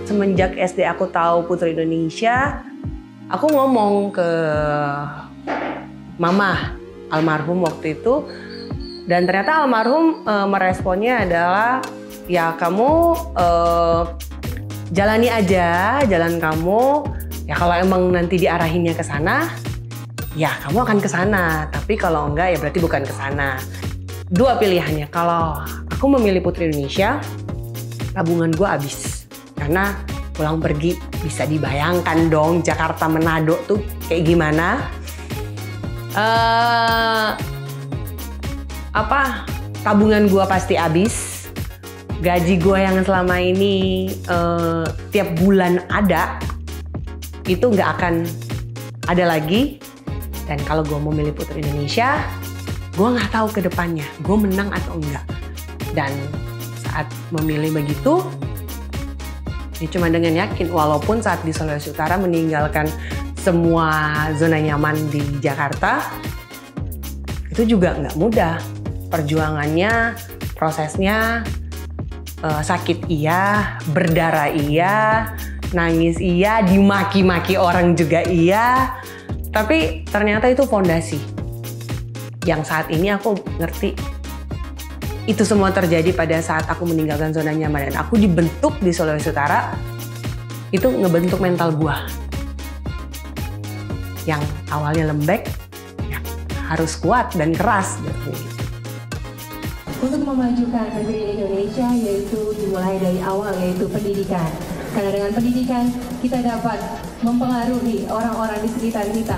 semenjak SD aku tahu Putri Indonesia, aku ngomong ke mama almarhum waktu itu, dan ternyata almarhum meresponnya adalah, ya kamu jalani aja jalan kamu, ya kalau emang nanti diarahinnya ke sana, ya kamu akan ke sana, tapi kalau enggak ya berarti bukan ke sana. Dua pilihannya, kalau aku memilih Putri Indonesia, tabungan gue habis. Karena pulang pergi bisa dibayangkan dong Jakarta Manado tuh kayak gimana. Tabungan gue pasti habis. Gaji gue yang selama ini tiap bulan ada, itu nggak akan ada lagi. Dan kalau gue mau milih Putri Indonesia, gue nggak tahu ke depannya gue menang atau enggak. Dan saat memilih begitu, ya cuma dengan yakin, walaupun saat di Sulawesi Utara meninggalkan semua zona nyaman di Jakarta, itu juga nggak mudah. Perjuangannya, prosesnya, sakit iya, berdarah iya, nangis iya, dimaki-maki orang juga iya. Tapi ternyata itu fondasi. Yang saat ini aku ngerti, itu semua terjadi pada saat aku meninggalkan zona nyaman dan aku dibentuk di Sulawesi Utara. Itu ngebentuk mental gua. Yang awalnya lembek, ya harus kuat dan keras. Untuk memajukan negeri Indonesia, yaitu dimulai dari awal, yaitu pendidikan. Karena dengan pendidikan kita dapat mempengaruhi orang-orang di sekitar kita.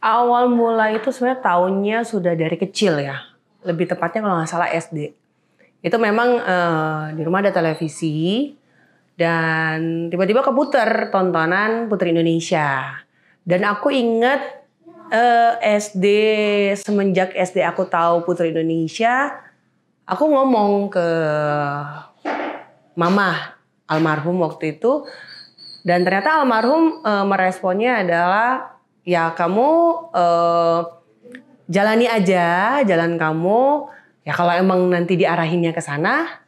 Awal mula itu sebenarnya tahunnya sudah dari kecil ya. Lebih tepatnya kalau nggak salah SD. Itu memang di rumah ada televisi dan tiba-tiba keputar tontonan Putri Indonesia. Dan aku ingat semenjak SD aku tahu Putri Indonesia, aku ngomong ke mama almarhum waktu itu. Dan ternyata almarhum meresponnya adalah, ya kamu jalani aja jalan kamu, ya kalau emang nanti diarahinnya ke sana,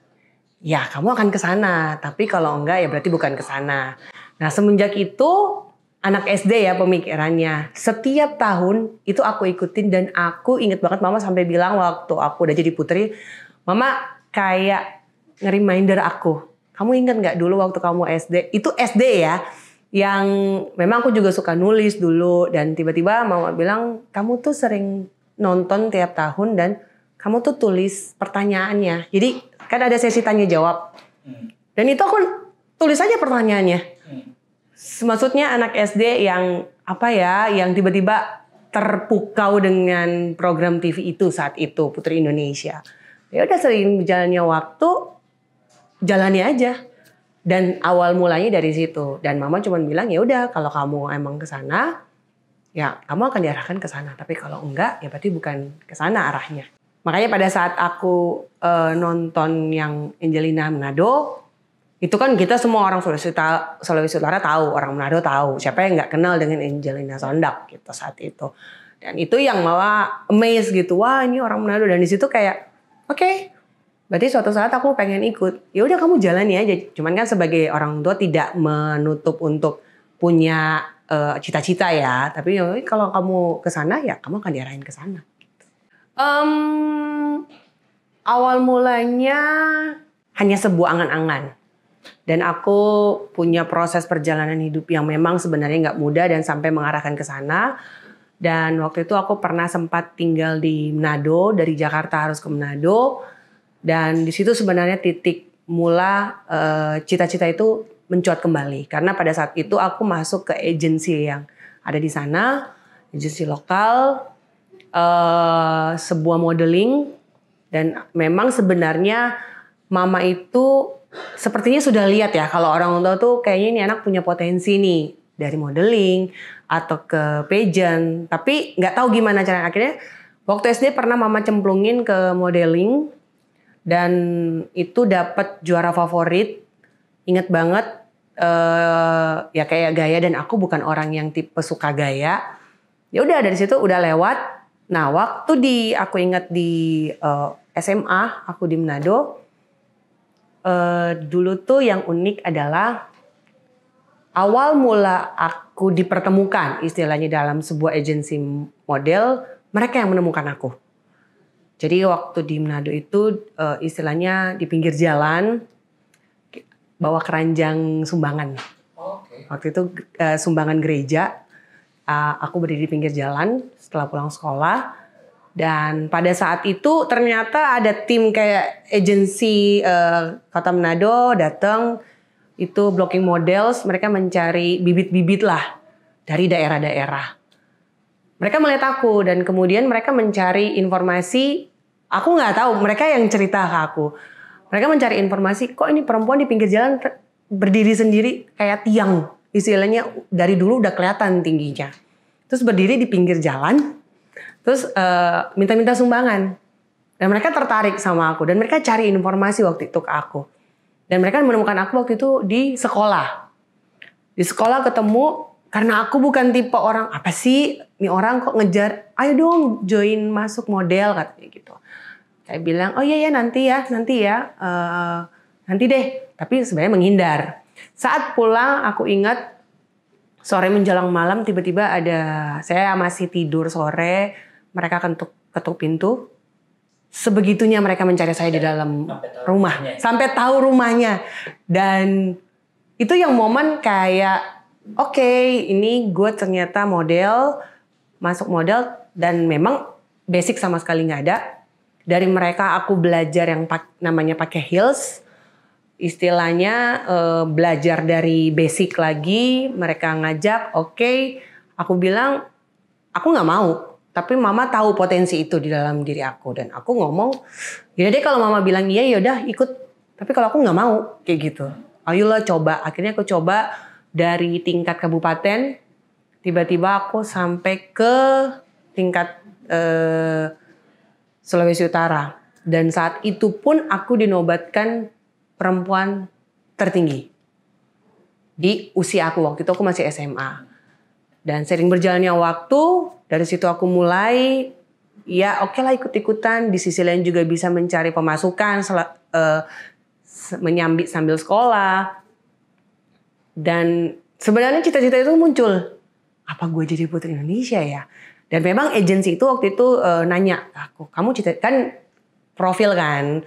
ya kamu akan ke sana, tapi kalau enggak ya berarti bukan ke sana. Nah, semenjak itu anak SD ya pemikirannya. Setiap tahun itu aku ikutin dan aku inget banget mama sampai bilang waktu aku udah jadi putri, mama kayak nge-reminder aku. Kamu inget nggak dulu waktu kamu SD? Itu SD ya. Yang memang aku juga suka nulis dulu, dan tiba-tiba mama bilang, kamu tuh sering nonton tiap tahun dan kamu tuh tulis pertanyaannya. Jadi kan ada sesi tanya jawab. Dan itu aku tulis aja pertanyaannya. Maksudnya anak SD yang yang tiba-tiba terpukau dengan program TV itu saat itu, Putri Indonesia. Ya udah, sering berjalannya waktu, jalani aja. Dan awal mulanya dari situ. Dan mama cuma bilang, ya udah kalau kamu emang ke sana, ya kamu akan diarahkan ke sana. Tapi kalau enggak, ya berarti bukan ke sana arahnya. Makanya pada saat aku nonton yang Angelina Manado, itu kan kita semua orang Sulawesi Utara tahu, orang Manado tahu. Siapa yang nggak kenal dengan Angelina Sondak gitu saat itu. Dan itu yang malah amazed gitu. Wah, ini orang Manado. Dan di situ kayak, oke. Berarti suatu saat aku pengen ikut. Ya udah, kamu jalani aja. Cuman kan sebagai orang tua tidak menutup untuk punya cita-cita ya. Tapi kalau kamu ke sana, ya kamu akan diarahin ke sana. Awal mulanya hanya sebuah angan-angan. Dan aku punya proses perjalanan hidup yang memang sebenarnya nggak mudah dan sampai mengarahkan ke sana. Dan waktu itu aku pernah sempat tinggal di Manado, dari Jakarta harus ke Manado. Dan di situ sebenarnya titik mula cita-cita itu mencuat kembali. Karena pada saat itu aku masuk ke agensi yang ada di sana, agensi lokal, sebuah modeling. Dan memang sebenarnya mama itu sepertinya sudah lihat ya, kalau orang tua tuh kayaknya ini anak punya potensi nih dari modeling atau ke pageant. Tapi nggak tahu gimana caranya. Akhirnya waktu SD pernah mama cemplungin ke modeling. Dan itu dapat juara favorit. Ingat banget, ya kayak gaya, dan aku bukan orang yang tipe suka gaya. Ya udah, dari situ udah lewat. Nah, waktu aku ingat di SMA, aku di Manado, dulu tuh yang unik adalah awal mula aku dipertemukan istilahnya dalam sebuah agensi model, mereka yang menemukan aku. Jadi waktu di Manado itu istilahnya di pinggir jalan, bawa keranjang sumbangan. Waktu itu sumbangan gereja. Aku berdiri di pinggir jalan setelah pulang sekolah, dan pada saat itu ternyata ada tim kayak agensi Kota Manado datang, itu blocking models, mereka mencari bibit-bibit lah dari daerah-daerah. Mereka melihat aku dan kemudian mereka mencari informasi. Aku nggak tahu, mereka yang cerita ke aku. Mereka mencari informasi, kok ini perempuan di pinggir jalan berdiri sendiri kayak tiang. Istilahnya dari dulu udah kelihatan tingginya. Terus berdiri di pinggir jalan, terus minta-minta sumbangan. Dan mereka tertarik sama aku dan mereka cari informasi waktu itu ke aku. Dan mereka menemukan aku waktu itu di sekolah. Di sekolah ketemu, karena aku bukan tipe orang, apa sih ini orang kok ngejar, ayo dong join masuk model katanya gitu. Saya bilang, oh iya ya nanti ya, nanti deh. Tapi sebenarnya menghindar. Saat pulang aku ingat sore menjelang malam tiba-tiba saya masih tidur sore, mereka ketuk pintu. Sebegitunya mereka mencari saya di dalam rumah. Sampai tahu rumahnya. Dan itu yang momen kayak, oke, ini gue ternyata model, masuk model, dan memang basic sama sekali nggak ada. Dari mereka aku belajar yang namanya pakai heels. Istilahnya belajar dari basic lagi, mereka ngajak, oke. Aku bilang, aku nggak mau, tapi mama tahu potensi itu di dalam diri aku. Dan aku ngomong, ya deh kalau mama bilang iya yaudah ikut, tapi kalau aku nggak mau, kayak gitu. Ayolah coba, akhirnya aku coba dari tingkat kabupaten, tiba-tiba aku sampai ke tingkat Sulawesi Utara. Dan saat itu pun aku dinobatkan perempuan tertinggi di usia aku. Waktu itu aku masih SMA. Dan sering berjalannya waktu, dari situ aku mulai, ya oke lah ikut-ikutan. Di sisi lain juga bisa mencari pemasukan, menyambi sambil sekolah. Dan sebenarnya cita-cita itu muncul. Apa gue jadi Putri Indonesia ya? Dan memang agensi itu waktu itu nanya aku, kamu kan profil kan,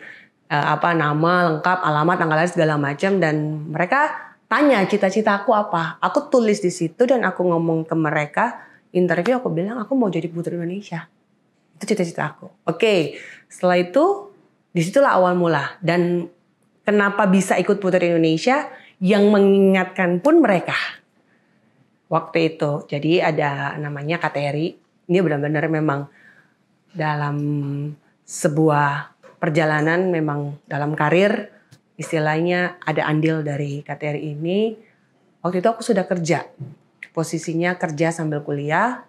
nama lengkap, alamat, tanggal lahir segala macam, dan mereka tanya cita-cita aku apa. Aku tulis di situ dan aku ngomong ke mereka, interview aku bilang aku mau jadi Putri Indonesia. Itu cita-cita aku. Oke, setelah itu disitulah awal mula. Dan kenapa bisa ikut Putri Indonesia? Yang mengingatkan pun mereka waktu itu. Jadi ada namanya KTRI. Ini benar-benar memang dalam sebuah perjalanan, memang dalam karir, istilahnya ada andil dari KTRI ini. Waktu itu aku sudah kerja. Posisinya kerja sambil kuliah.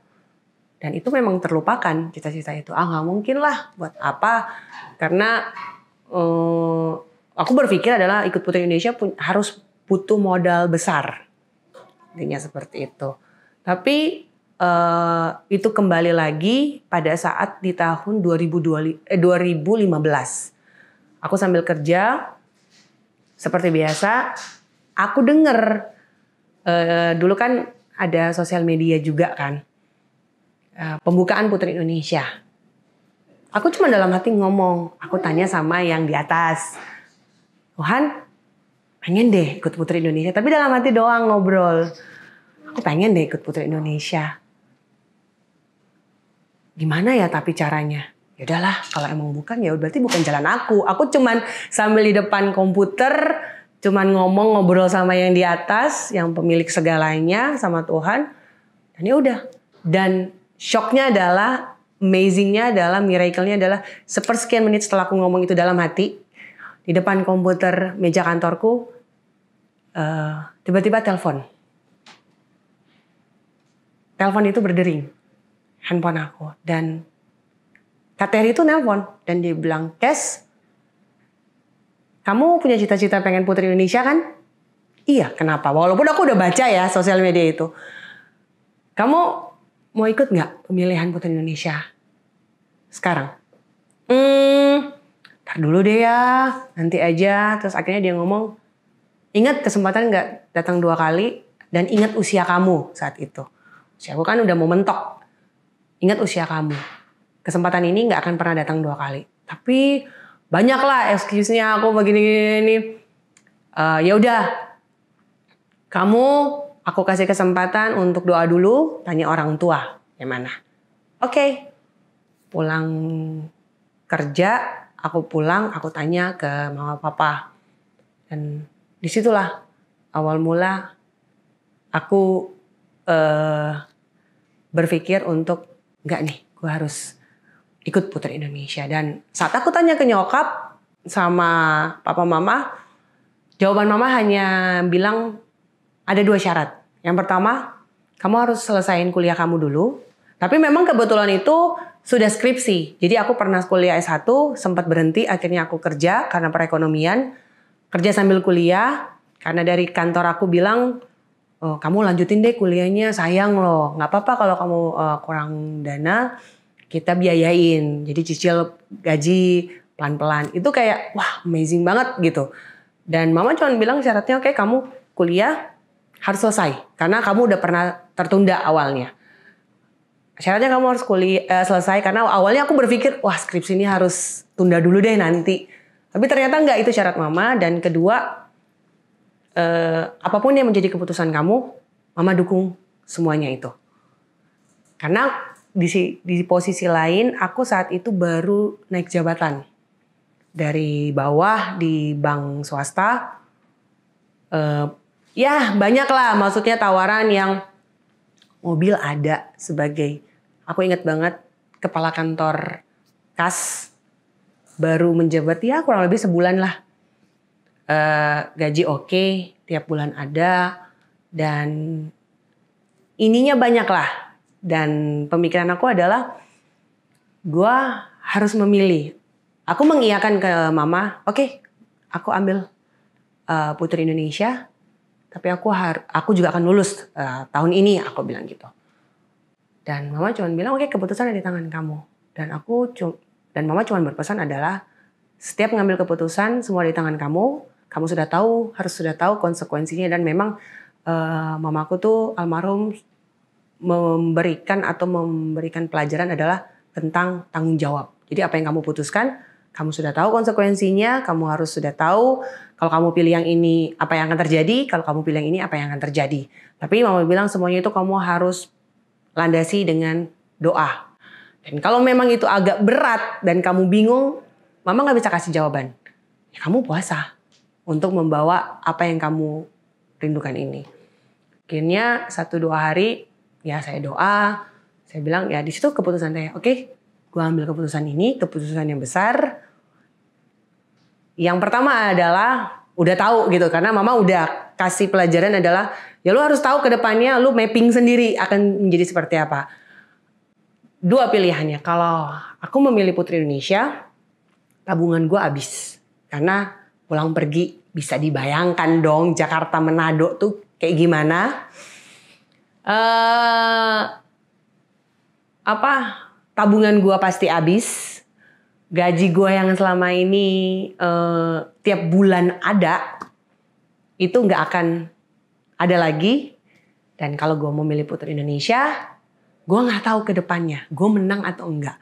Dan itu memang terlupakan cita-cita itu. Nggak mungkin lah, buat apa? Karena aku berpikir adalah ikut Putri Indonesia harus butuh modal besar. Intinya seperti itu. Tapi itu kembali lagi pada saat di tahun 2015. Aku sambil kerja, seperti biasa, aku denger, dulu kan ada sosial media juga kan, pembukaan Putri Indonesia. Aku cuma dalam hati ngomong, aku tanya sama yang di atas, Tuhan, pengen deh ikut Putri Indonesia, tapi dalam hati doang ngobrol. Aku pengen deh ikut Putri Indonesia. Gimana ya tapi caranya? Ya udahlah, kalau emang bukan ya berarti bukan jalan aku. Aku cuman sambil di depan komputer, cuman ngomong ngobrol sama yang di atas, yang pemilik segalanya sama Tuhan. Dan ya udah. Dan shocknya adalah, amazingnya adalah, miracle-nya adalah sepersekian menit setelah aku ngomong itu dalam hati, di depan komputer meja kantorku, tiba-tiba telepon. Telepon itu berdering, handphone aku, dan KTRI itu nelpon dan dia bilang, Kes, kamu punya cita-cita pengen Putri Indonesia kan? Iya, kenapa? Walaupun aku udah baca ya sosial media itu. Kamu mau ikut nggak pemilihan Putri Indonesia? sekarang. Ntar dulu deh ya, nanti aja. Terus akhirnya dia ngomong, ingat kesempatan nggak datang 2 kali, dan ingat usia kamu saat itu. Usia aku kan udah mau mentok. Ingat usia kamu. Kesempatan ini nggak akan pernah datang 2 kali. Tapi banyaklah excuse-nya aku begini-gini. Ya udah, kamu aku kasih kesempatan untuk doa dulu, tanya orang tua yang mana. Oke. Pulang kerja, aku pulang, aku tanya ke mama papa. Dan disitulah awal mula aku berpikir untuk enggak nih, gue harus ikut Putri Indonesia. Dan saat aku tanya ke nyokap sama papa mama, jawaban mama hanya bilang ada 2 syarat. Yang pertama, kamu harus selesaiin kuliah kamu dulu. Tapi memang kebetulan itu sudah skripsi. Jadi aku pernah kuliah S1, sempat berhenti, akhirnya aku kerja karena perekonomian. Kerja sambil kuliah, karena dari kantor aku bilang, oh, kamu lanjutin deh kuliahnya, sayang loh. Nggak apa-apa kalau kamu kurang dana, kita biayain. Jadi cicil gaji pelan-pelan. Itu kayak, wah amazing banget gitu. Dan mama cuma bilang syaratnya, oke, kamu kuliah harus selesai. Karena kamu udah pernah tertunda awalnya. Syaratnya kamu harus kuliah selesai. Karena awalnya aku berpikir, wah skripsi ini harus tunda dulu deh nanti. Tapi ternyata enggak, itu syarat mama. Dan kedua, apapun yang menjadi keputusan kamu, mama dukung semuanya itu. Karena di posisi lain, aku saat itu baru naik jabatan. Dari bawah di bank swasta, ya banyak lah, maksudnya tawaran yang mobil ada sebagai, aku ingat banget kepala kantor kas, baru menjabat ya kurang lebih sebulan lah. Gaji oke, tiap bulan ada, dan ininya banyak lah. Dan pemikiran aku adalah, gue harus memilih. Aku mengiyakan ke mama, oke, aku ambil Putri Indonesia, tapi aku juga akan lulus tahun ini, aku bilang gitu. Dan mama cuma bilang, oke, keputusan ada di tangan kamu. Dan mama cuma berpesan adalah, setiap ngambil keputusan semua di tangan kamu. Kamu harus sudah tahu konsekuensinya. Dan memang mamaku tuh almarhum memberikan pelajaran adalah tentang tanggung jawab. Jadi apa yang kamu putuskan, kamu sudah tahu konsekuensinya, kamu harus sudah tahu kalau kamu pilih yang ini apa yang akan terjadi, kalau kamu pilih yang ini apa yang akan terjadi. Tapi mama bilang semuanya itu kamu harus landasi dengan doa. Dan kalau memang itu agak berat dan kamu bingung, mama nggak bisa kasih jawaban. Ya kamu puasa untuk membawa apa yang kamu rindukan ini. Akhirnya 1-2 hari ya saya doa, saya bilang ya di situ keputusan saya. Oke, gue ambil keputusan ini, keputusan yang besar. Yang pertama adalah udah tahu gitu, karena mama udah kasih pelajaran adalah ya lu harus tahu ke depannya lu mapping sendiri akan menjadi seperti apa. 2 pilihannya, kalau aku memilih Putri Indonesia, tabungan gue habis. Karena pulang pergi bisa dibayangkan dong Jakarta Manado tuh kayak gimana. Tabungan gue pasti habis. Gaji gue yang selama ini tiap bulan ada, itu nggak akan ada lagi. Dan kalau gue memilih Putri Indonesia, gue nggak tahu ke depannya gue menang atau enggak.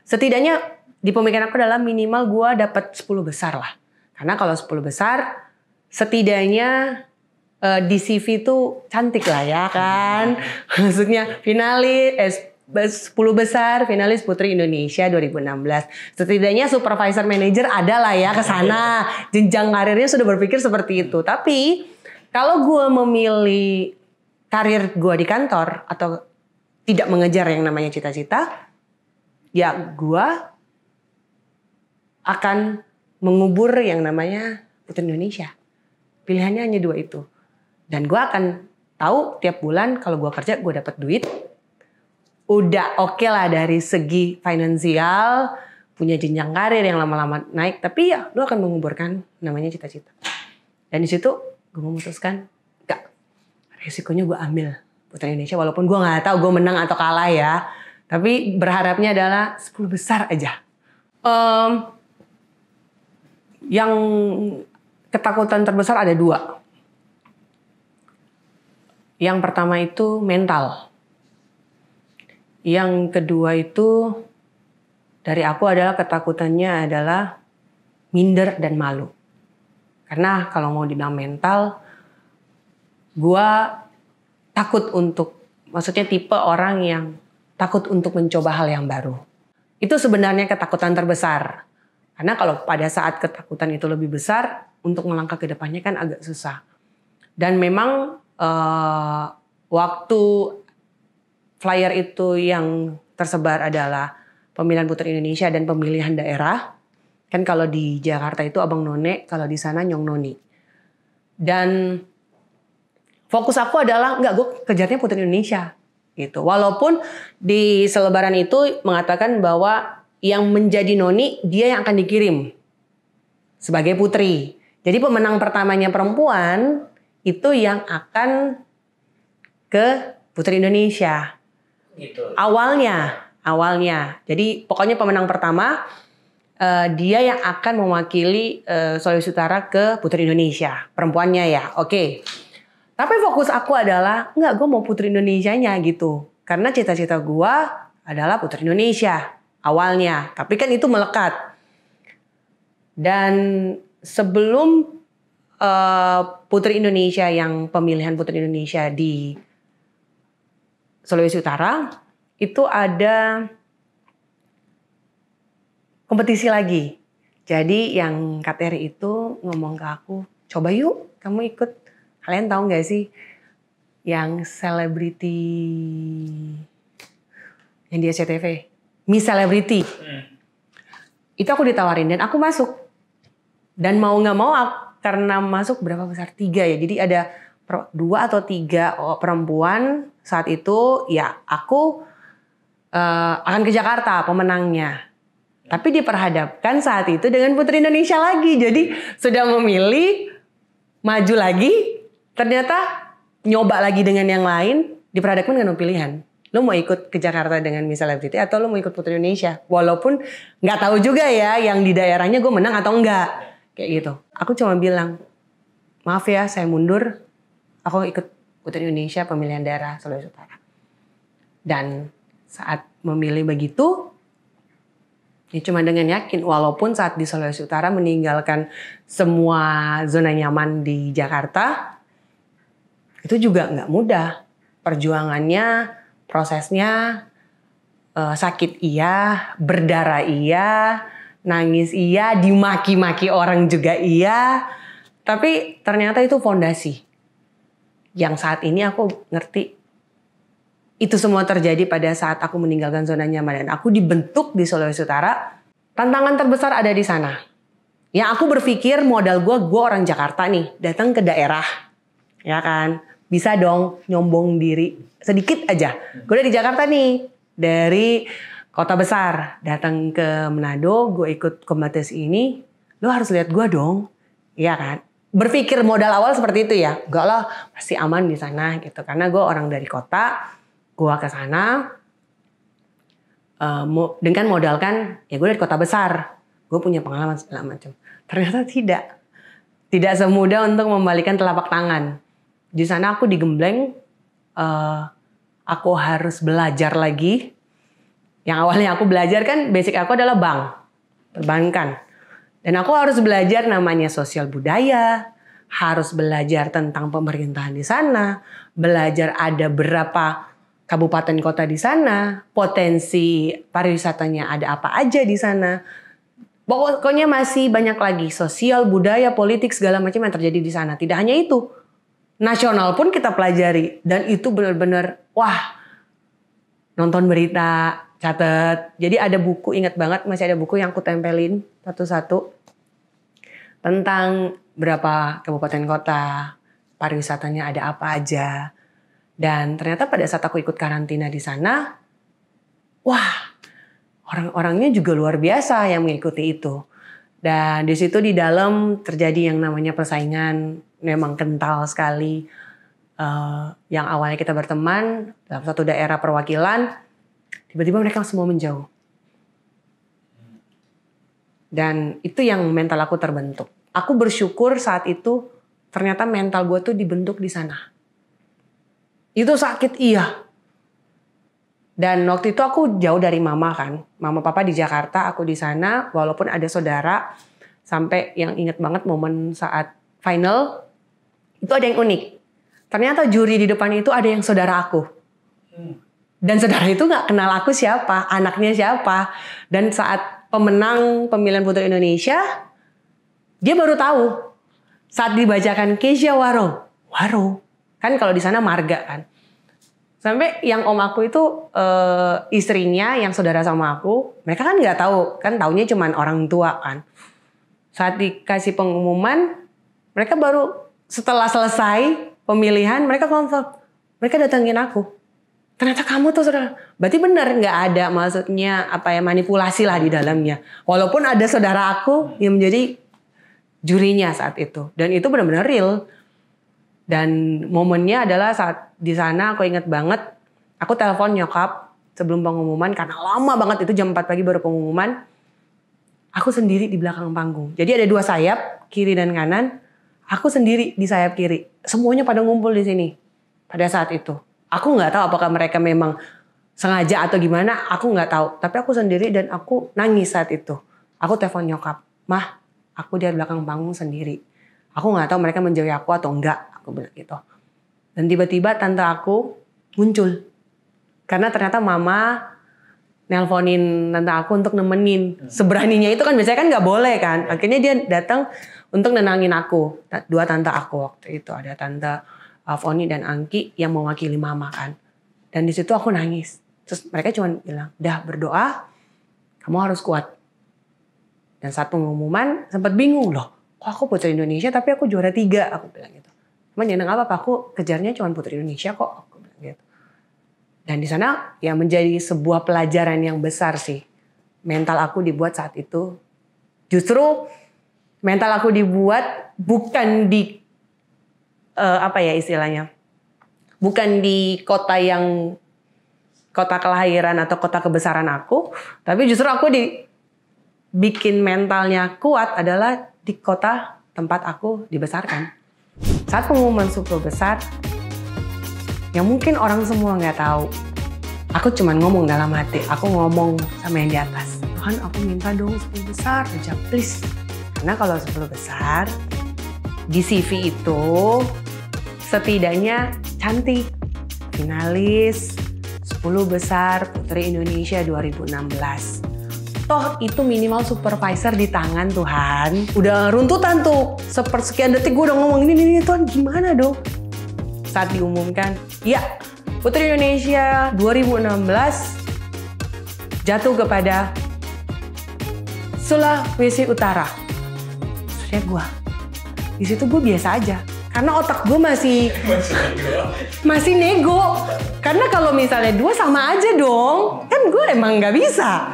Setidaknya di pemikiran aku adalah minimal gue dapat 10 besar lah. Karena kalau 10 besar, setidaknya di CV itu cantik lah ya kan. Maksudnya finalis 10 besar finalis Putri Indonesia 2016. Setidaknya supervisor manager ada lah ya ke sana. Jenjang karirnya sudah berpikir seperti itu. Tapi kalau gue memilih karir gue di kantor atau tidak mengejar yang namanya cita-cita, ya gue akan mengubur yang namanya Putri Indonesia. Pilihannya hanya 2 itu. Dan gue akan tahu tiap bulan kalau gue kerja gue dapat duit. Udah oke lah dari segi finansial, punya jenjang karir yang lama-lama naik. Tapi ya lu akan menguburkan namanya cita-cita. Dan di situ gue memutuskan, enggak, resikonya gue ambil Putri Indonesia. Walaupun gue gak tahu gue menang atau kalah ya. Tapi berharapnya adalah 10 besar aja. Yang ketakutan terbesar ada 2. Yang pertama itu mental. Yang kedua itu dari aku adalah ketakutannya adalah minder dan malu. Karena kalau mau dibilang mental, gue takut maksudnya tipe orang yang takut untuk mencoba hal yang baru. Itu sebenarnya ketakutan terbesar. Karena kalau pada saat ketakutan itu lebih besar, untuk melangkah ke depannya kan agak susah. Dan memang waktu flyer itu yang tersebar adalah pemilihan Putri Indonesia dan pemilihan daerah. Kan kalau di Jakarta itu Abang None, kalau di sana Nyong Noni. Dan fokus aku adalah gue kejarnya Putri Indonesia gitu. Walaupun di selebaran itu mengatakan bahwa yang menjadi noni dia yang akan dikirim sebagai putri. Jadi pemenang pertamanya perempuan itu yang akan ke Putri Indonesia. Gitu. Awalnya. Jadi pokoknya pemenang pertama dia yang akan mewakili Sulawesi Utara ke Putri Indonesia. Perempuannya ya, oke. Tapi fokus aku adalah, gue mau Putri Indonesianya gitu. Karena cita-cita gue adalah Putri Indonesia awalnya. Tapi kan itu melekat. Dan sebelum Putri Indonesia yang pemilihan Putri Indonesia di Sulawesi Utara, itu ada kompetisi lagi. Jadi yang KTRI itu ngomong ke aku, coba yuk kamu ikut. Kalian tahu nggak sih yang selebriti yang di SCTV, Miss Celebrity. Itu aku ditawarin dan aku masuk. Dan mau nggak mau karena masuk berapa besar? 3 ya. Jadi ada 2 atau 3 perempuan saat itu. Ya aku akan ke Jakarta pemenangnya. Tapi diperhadapkan saat itu dengan Putri Indonesia lagi. Jadi sudah memilih maju lagi. Ternyata nyoba lagi dengan yang lain, diperhadapkan dengan pilihan. Lo mau ikut ke Jakarta dengan Miss Celebrity atau lo mau ikut Putri Indonesia? Walaupun nggak tahu juga ya yang di daerahnya gue menang atau enggak. Kayak gitu. Aku cuma bilang, maaf ya saya mundur. Aku ikut Putri Indonesia pemilihan daerah Sulawesi Utara. Dan saat memilih begitu, ya cuma dengan yakin. Walaupun saat di Sulawesi Utara meninggalkan semua zona nyaman di Jakarta, itu juga nggak mudah. Perjuangannya, prosesnya, sakit iya, berdarah iya, nangis iya, dimaki-maki orang juga iya. Tapi ternyata itu fondasi. Yang saat ini aku ngerti, itu semua terjadi pada saat aku meninggalkan zona nyaman. Dan aku dibentuk di Sulawesi Utara. Tantangan terbesar ada di sana. Yang aku berpikir modal gue orang Jakarta nih, datang ke daerah. Ya kan? Bisa dong nyombong diri sedikit aja. Gue udah di Jakarta nih, dari kota besar datang ke Manado, gue ikut kompetisi ini, lo harus lihat gue dong, iya kan? Berpikir modal awal seperti itu ya, enggak lah pasti aman di sana gitu, karena gue orang dari kota, gue ke sana dengan modalkan ya gue dari kota besar, gue punya pengalaman segala macam. Ternyata tidak semudah untuk membalikan telapak tangan. Di sana aku digembleng, aku harus belajar lagi. Yang awalnya aku belajar kan basic aku adalah perbankan. Dan aku harus belajar namanya sosial budaya, harus belajar tentang pemerintahan di sana, belajar ada berapa kabupaten kota di sana, potensi pariwisatanya ada apa aja di sana. Pokoknya masih banyak lagi sosial, budaya, politik segala macam yang terjadi di sana. Tidak hanya itu. Nasional pun kita pelajari dan itu benar-benar wah, nonton berita, catat. Jadi ada buku, ingat banget masih ada buku yang aku tempelin satu-satu tentang berapa kabupaten kota, pariwisatanya ada apa aja. Dan ternyata pada saat aku ikut karantina di sana, wah, orang-orangnya juga luar biasa yang mengikuti itu. Dan di situ di dalam terjadi yang namanya persaingan, memang kental sekali. Yang awalnya kita berteman dalam satu daerah perwakilan, Tiba-tiba mereka semua menjauh. Dan itu yang mental aku terbentuk. Aku bersyukur saat itu ternyata mental gue tuh dibentuk di sana. Itu sakit iya. Dan waktu itu aku jauh dari mama kan. Mama papa di Jakarta, aku di sana. Walaupun ada saudara. Sampai yang inget banget momen saat final. Itu ada yang unik. Ternyata juri di depan itu ada yang saudara aku. Dan saudara itu gak kenal aku siapa. Anaknya siapa. Dan saat pemenang pemilihan Putri Indonesia. Dia baru tahu. Saat dibacakan Keisha Waro. Waro. Kan kalau di sana marga kan. Sampai yang om aku itu istrinya yang saudara sama aku, mereka kan nggak tahu, kan taunya cuma orang tua kan. Saat dikasih pengumuman, mereka baru setelah selesai pemilihan, mereka konfirm, mereka datangin aku. Ternyata kamu tuh saudara. Berarti benar nggak ada maksudnya apa ya manipulasi lah di dalamnya. Walaupun ada saudara aku yang menjadi jurinya saat itu, dan itu benar-benar real. Dan momennya adalah saat di sana aku inget banget, aku telepon nyokap sebelum pengumuman karena lama banget itu jam 4 pagi baru pengumuman. Aku sendiri di belakang panggung. Jadi ada 2 sayap, kiri dan kanan. Aku sendiri di sayap kiri. Semuanya pada ngumpul di sini pada saat itu. Aku nggak tahu apakah mereka memang sengaja atau gimana, aku nggak tahu. Tapi aku sendiri dan aku nangis saat itu. Aku telepon nyokap, "Mah, aku di belakang panggung sendiri. Aku nggak tahu mereka menjauhi aku atau enggak." Aku bilang gitu. Dan tiba-tiba tante aku muncul. Karena ternyata mama nelponin tante aku untuk nemenin. Seberaninya itu kan biasanya kan nggak boleh kan. Akhirnya dia datang untuk nenangin aku. 2 tante aku waktu itu. Ada tante Foni dan Angki yang mewakili mama kan. Dan di situ aku nangis. Terus mereka cuma bilang, "Dah berdoa, kamu harus kuat." Dan saat pengumuman sempat bingung loh. Kok aku Putri Indonesia tapi aku juara 3. Aku bilang gitu. Cuman jangan apa-apa, aku kejarnya cuma Putri Indonesia kok. Aku bilang gitu. Dan di sana ya menjadi sebuah pelajaran yang besar sih. Mental aku dibuat saat itu. Justru mental aku dibuat bukan di apa ya istilahnya. Bukan di kota kelahiran atau kota kebesaran aku. Tapi justru aku bikin mentalnya kuat adalah di kota tempat aku dibesarkan. Saat pengumuman super besar, yang mungkin orang semua nggak tahu, aku cuman ngomong dalam hati, aku ngomong sama yang di atas, "Tuhan, aku minta dong 10 besar aja, please." Karena kalau 10 besar, di CV itu setidaknya cantik, finalis 10 besar Putri Indonesia 2016. Toh itu minimal supervisor di tangan Tuhan. Udah runtutan tuh. Sepersekian detik gue udah ngomong ini Tuhan gimana dong. Saat diumumkan, ya Putri Indonesia 2016 jatuh kepada Sulawesi Utara. Maksudnya gue. Di situ gue biasa aja. Karena otak gue masih nego. Karena kalau misalnya 2 sama aja dong. Kan gue emang gak bisa.